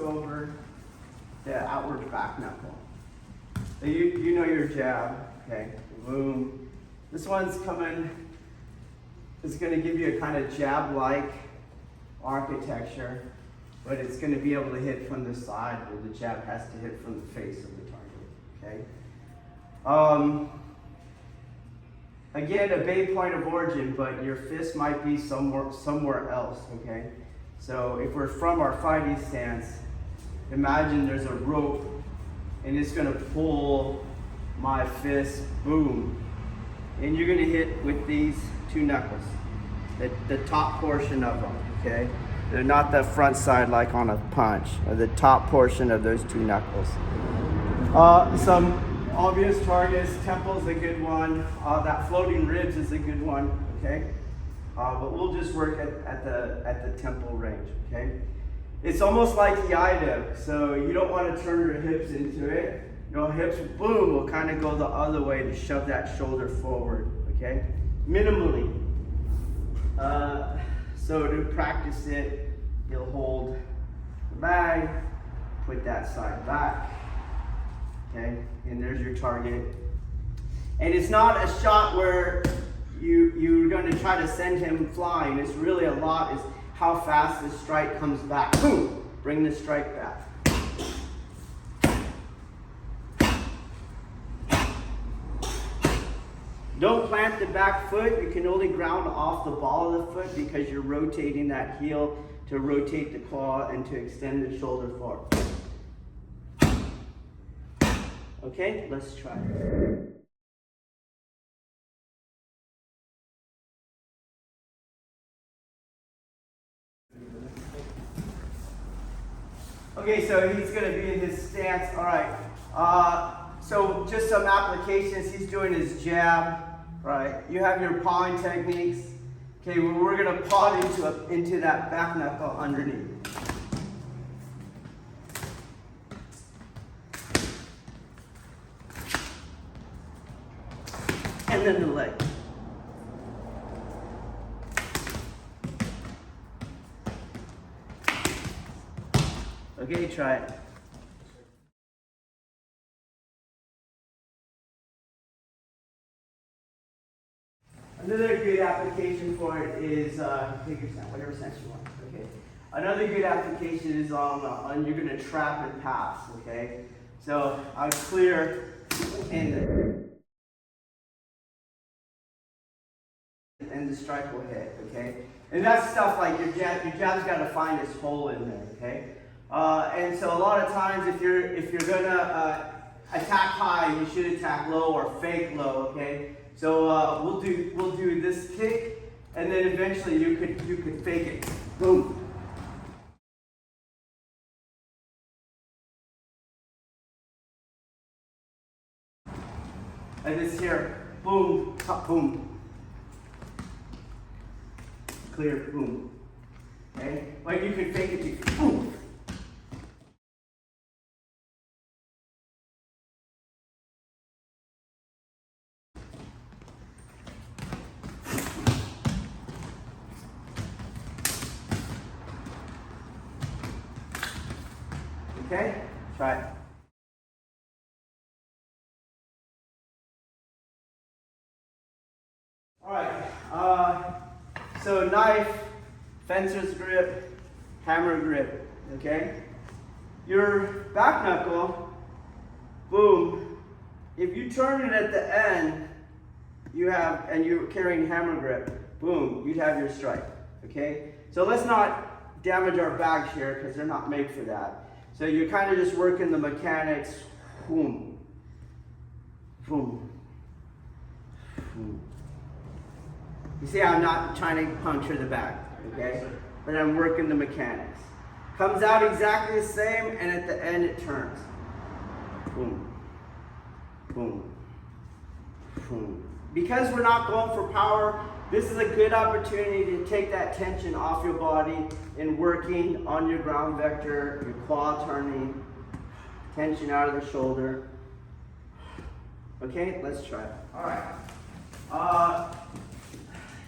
over the outward back knuckle. So you know your jab, okay? Boom. This one's coming, it's going to give you a kind of jab-like architecture, but it's going to be able to hit from the side where the jab has to hit from the face of the target, okay? Again, a bay point of origin, but your fist might be somewhere else, okay? So if we're from our fighting stance, imagine there's a rope and it's gonna pull my fist, boom. And you're gonna hit with these two knuckles, the top portion of them, okay? They're not the front side like on a punch, or the top portion of those two knuckles. Some obvious targets, temple's a good one. That floating ribs is a good one, okay? But we'll just work at the temple range, okay? It's almost like Aikido, so you don't want to turn your hips into it. Your hips, boom, will kind of go the other way to shove that shoulder forward, okay? Minimally. So to practice it, you'll hold the bag, put that side back, okay? And there's your target. And it's not a shot where you're going to try to send him flying. It's really a lot is how fast the strike comes back. Boom! Bring the strike back. Don't plant the back foot. You can only ground off the ball of the foot because you're rotating that heel to rotate the claw and to extend the shoulder forward. Okay, let's try it. Okay, so he's going to be in his stance. All right. So just some applications. He's doing his jab. Right. You have your pawing techniques. Okay, well, we're going to paw into that back knuckle underneath. And then the leg. Okay, try it. Another good application for it is, take your stance, whatever stance you want, okay? Another good application is on you're going to trap and pass, okay? So I'll clear and the strike will hit, okay? And that's stuff like your jab's got to find its hole in there, okay? And so a lot of times if you're gonna attack high, you should attack low or fake low, okay? So we'll do this kick, and then eventually you could fake it, boom. And this here, boom, top, boom, clear, boom. Okay, like you could fake it to boom. Okay, try it. All right, so knife, fencer's grip, hammer grip, okay? Your back knuckle, boom, if you turn it at the end, and you're carrying hammer grip, boom, you'd have your strike, okay? So let's not damage our bags here because they're not made for that. So you're kind of just working the mechanics, boom, boom, boom. You see, I'm not trying to puncture the bag, okay? But I'm working the mechanics. Comes out exactly the same, and at the end it turns. Boom, boom, boom. Because we're not going for power, this is a good opportunity to take that tension off your body in working on your ground vector, your claw turning, tension out of the shoulder. Okay, let's try it. All right.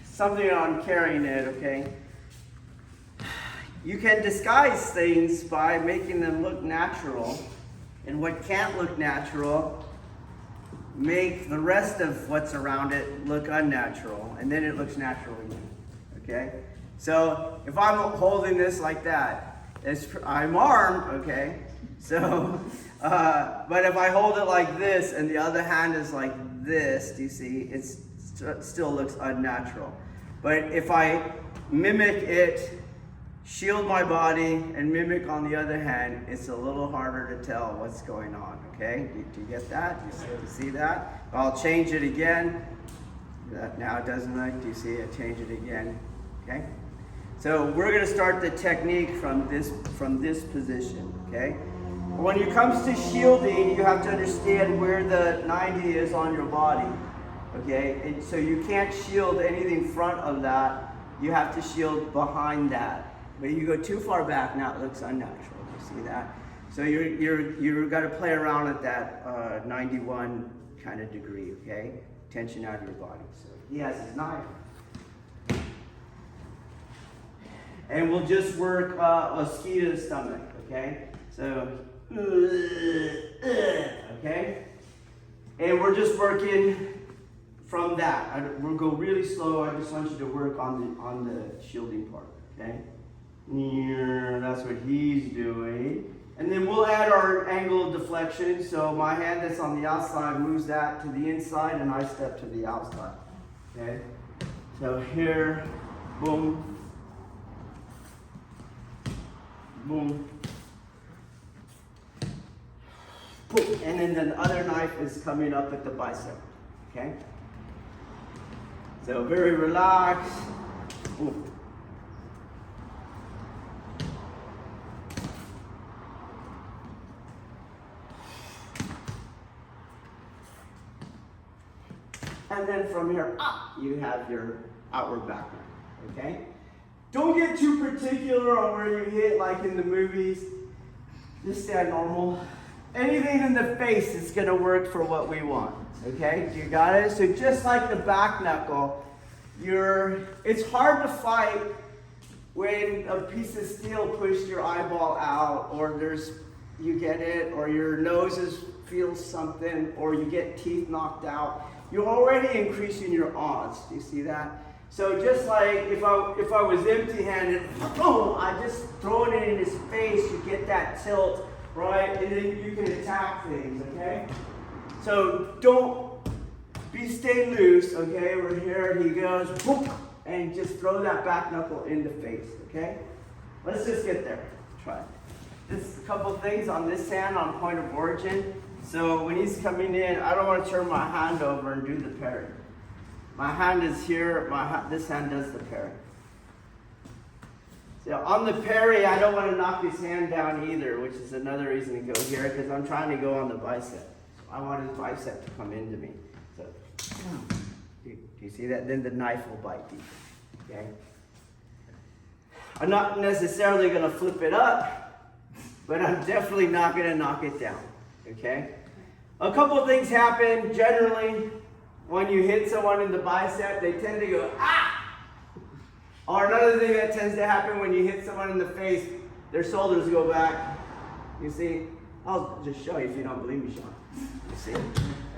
Something on carrying it, okay? you can disguise things by making them look natural. And what can't look natural, make the rest of what's around it look unnatural. And then it looks natural again. Okay? So if I'm holding this like that, I'm armed, okay? So, but if I hold it like this and the other hand is like this, do you see? It still looks unnatural. But if I mimic it, shield my body, and mimic on the other hand, it's a little harder to tell what's going on, okay? Do you get that? Do you see that? I'll change it again. That now it doesn't like, do you see it? Change it again, okay? So we're gonna start the technique from this position, okay? When it comes to shielding, you have to understand where the 90 is on your body, okay? And so you can't shield anything in front of that. You have to shield behind that. But you go too far back, now it looks unnatural. You see that? So you're got to play around at that 91 kind of degree, okay? Tension out of your body. So he has his knife. And we'll just work a ski to the stomach, okay? So, okay? And we're just working from that. We'll go really slow. I just want you to work on the shielding part, okay? That's what he's doing. And then we'll add our angle of deflection. So my hand that's on the outside moves that to the inside and I step to the outside, okay? So here, boom, boom, boom. And then the other knife is coming up at the bicep, okay? So very relaxed. Boom. And then from here up, you have your outward backward, okay? Don't get too particular on where you hit like in the movies. Just stay normal. Anything in the face is gonna work for what we want, okay? You got it? So just like the back knuckle, it's hard to fight when a piece of steel pushed your eyeball out, or you get it, or your nose feels something, or you get teeth knocked out. You're already increasing your odds. Do you see that? So just like if I was empty-handed, boom, I just throw it in his face, you get that tilt, right? And then you can attack things, okay? So stay loose, okay? We're here, he goes, boom, and just throw that back knuckle in the face, okay? Let's just get there. Try it. Just a couple things on this hand on point of origin. So when he's coming in, I don't want to turn my hand over and do the parry. My hand is here, this hand does the parry. So on the parry, I don't want to knock his hand down either, which is another reason to go here, because I'm trying to go on the bicep. So I want his bicep to come into me. So, do you see that? Then the knife will bite deep, okay? I'm not necessarily going to flip it up, but I'm definitely not going to knock it down. Okay? A couple of things happen generally when you hit someone in the bicep. They tend to go, ah! Or another thing that tends to happen when you hit someone in the face, their shoulders go back. You see? I'll just show you if you don't believe me, Sean. You see?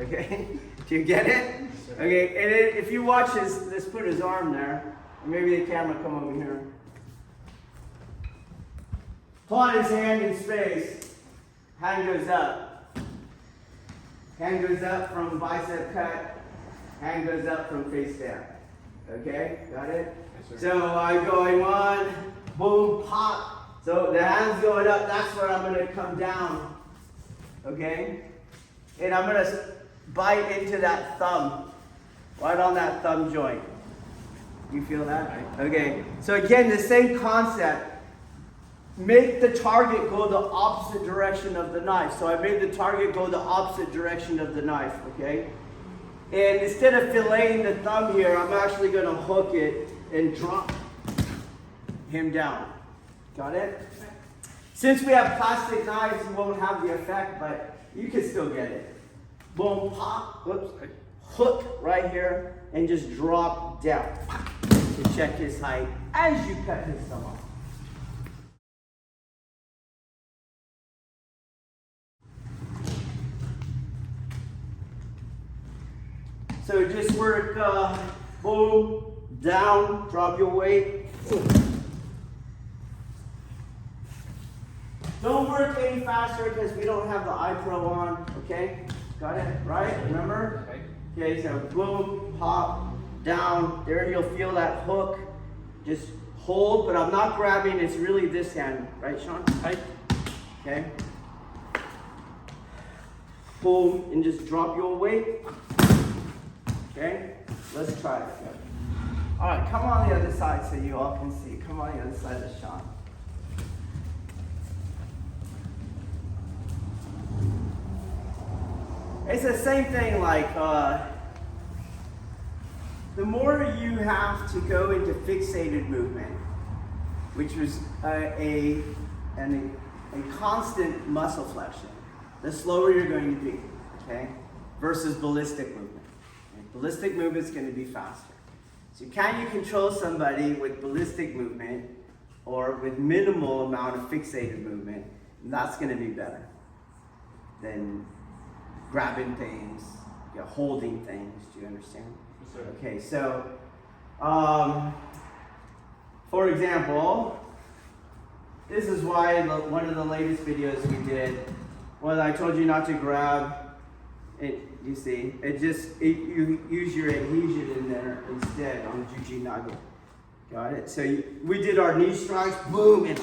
Okay? Do you get it? Okay, and then if you watch let's put his arm there. Maybe the camera come over here. Plot his hand in space. Hand goes up. Hand goes up from bicep cut. Hand goes up from face down. Okay, got it? Yes, so I'm going one, boom, pop. So the hand's going up, that's where I'm going to come down. Okay? And I'm going to bite into that thumb, right on that thumb joint. You feel that? Okay, so again, the same concept. Make the target go the opposite direction of the knife. So I made the target go the opposite direction of the knife, okay? And instead of filleting the thumb here, I'm actually going to hook it and drop him down. Got it? Since we have plastic knives, you won't have the effect, but you can still get it. Boom, pop, whoops, hook right here, and just drop down to check his height as you cut his thumb off. So just work, boom, down, drop your weight. Don't work any faster because we don't have the iPro on, okay? Got it, right? Remember? Okay, so boom, hop, down. There you'll feel that hook. Just hold, but I'm not grabbing. It's really this hand, right, Sean? Right. Okay. Boom, and just drop your weight. Okay, let's try it. All right, come on the other side so you all can see. Come on the other side of Sean. It's the same thing, like the more you have to go into fixated movement, which was a constant muscle flexion, the slower you're going to be, okay? Versus ballistic movement. Okay? Ballistic movement is going to be faster. So can you control somebody with ballistic movement or with minimal amount of fixated movement? That's going to be better than grabbing things, holding things. Do you understand? Yes, sir. Okay, so for example, this is why one of the latest videos we did, well, I told you not to grab it. You see, you use your adhesion in there instead on Juji Nugget. Got it? So we did our knee strikes, boom, and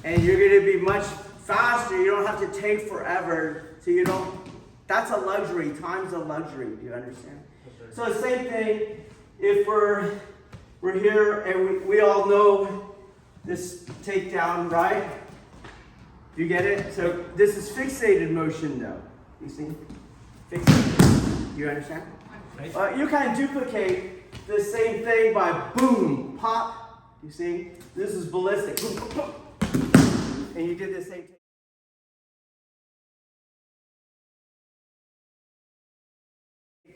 and you're going to be much faster. You don't have to take forever. So you don't, that's a luxury. Time's a luxury. Do you understand? Yes, so the same thing, if we're here and we all know this takedown, right? You get it? So this is fixated motion though. You see? Fixated. You understand? You can duplicate the same thing by boom, pop. You see? This is ballistic. Boom, boom, boom. And you did the same thing.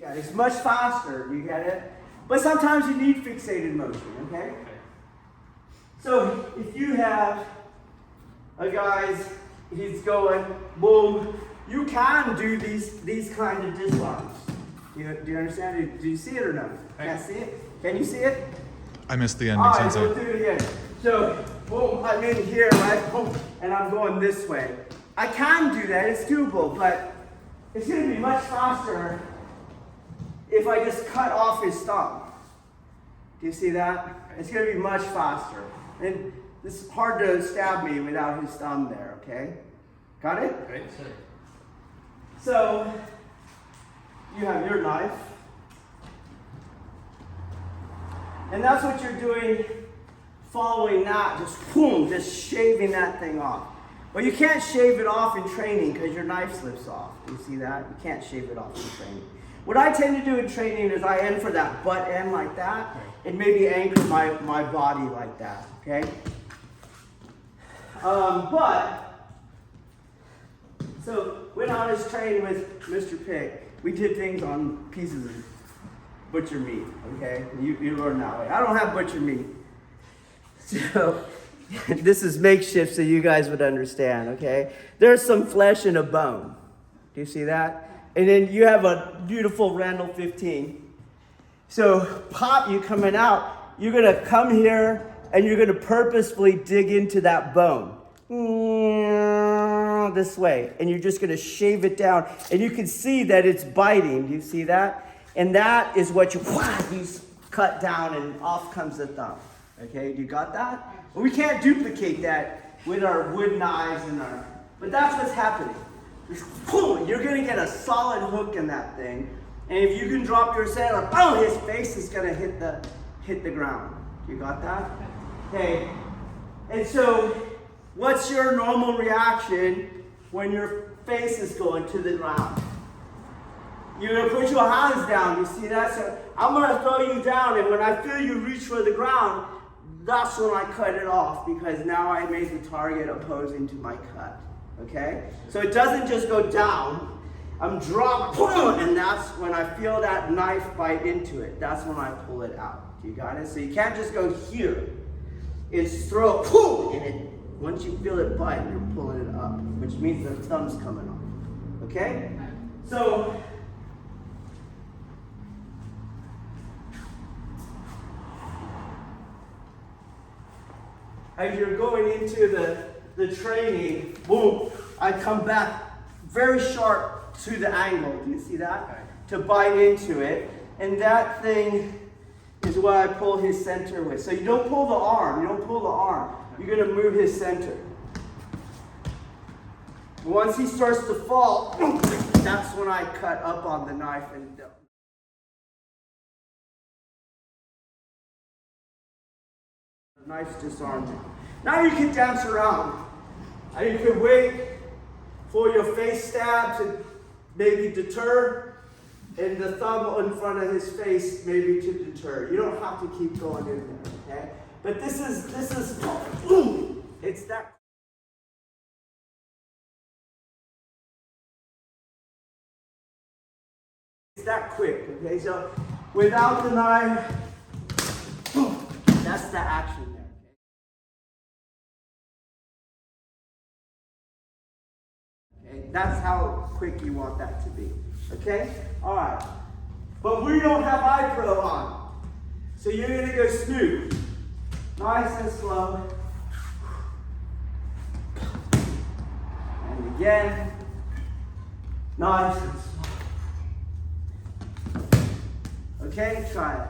It's much faster, you get it? But sometimes you need fixated motion, okay? So if you have a guy's, he's going, boom, you can do these kind of disarms. Do you understand? Do you see it or no? Can't see it? Can you see it? I missed the ending, all right, Sensei. We'll do it again. So, boom, I'm in here, right? Boom, and I'm going this way. I can do that, it's doable, but it's going to be much faster if I just cut off his thumb. Do you see that? It's going to be much faster. And it's hard to stab me without his thumb there, okay? Got it? Right, sir. So, you have your knife. And that's what you're doing following that, just boom, just shaving that thing off. Well, you can't shave it off in training because your knife slips off. Do you see that? You can't shave it off in training. What I tend to do in training is I end for that butt end like that and maybe anchor my body like that, okay? So when I was training with Mr. Pick, we did things on pieces of butcher meat, okay? You learn that way. I don't have butcher meat. So this is makeshift so you guys would understand, okay? There's some flesh and a bone. Do you see that? And then you have a beautiful Randall 15. So pop, you coming out, you're gonna come here and you're gonna purposefully dig into that bone. This way. And you're just gonna shave it down. And you can see that it's biting. Do you see that? And that is what you cut down and off comes the thumb. Okay, you got that? Well, we can't duplicate that with our wood knives but that's what's happening. Boom, you're gonna get a solid hook in that thing. And if you can drop your saddle, oh, his face is gonna hit the ground. You got that? Okay. And so, what's your normal reaction when your face is going to the ground? You're gonna put your hands down, you see that? So I'm gonna throw you down, and when I feel you reach for the ground, that's when I cut it off, because now I made the target opposing to my cut, okay? So it doesn't just go down, I'm dropped, boom, and that's when I feel that knife bite into it. That's when I pull it out. You got it? So you can't just go here. It's throw, pull, and it, once you feel it bite, you're pulling it up, which means the thumb's coming off. Okay? So, as you're going into the training, boom, I come back very sharp to the angle. Do you see that? To bite into it. And that thing is what I pull his center with. So you don't pull the arm. You don't pull the arm. You're going to move his center. Once he starts to fall, that's when I cut up on the knife and the knife's disarmed. Now you can dance around. And you can wait for your face stab to maybe deter, and the thumb in front of his face maybe to deter. You don't have to keep going in there, okay? But this is, it's that. It's that quick, okay? So without the knife, that's the action there. Okay? That's how quick you want that to be. Okay? Alright. But we don't have iPro on. So you're going to go smooth. Nice and slow. And again. Nice and slow. Okay? Try it.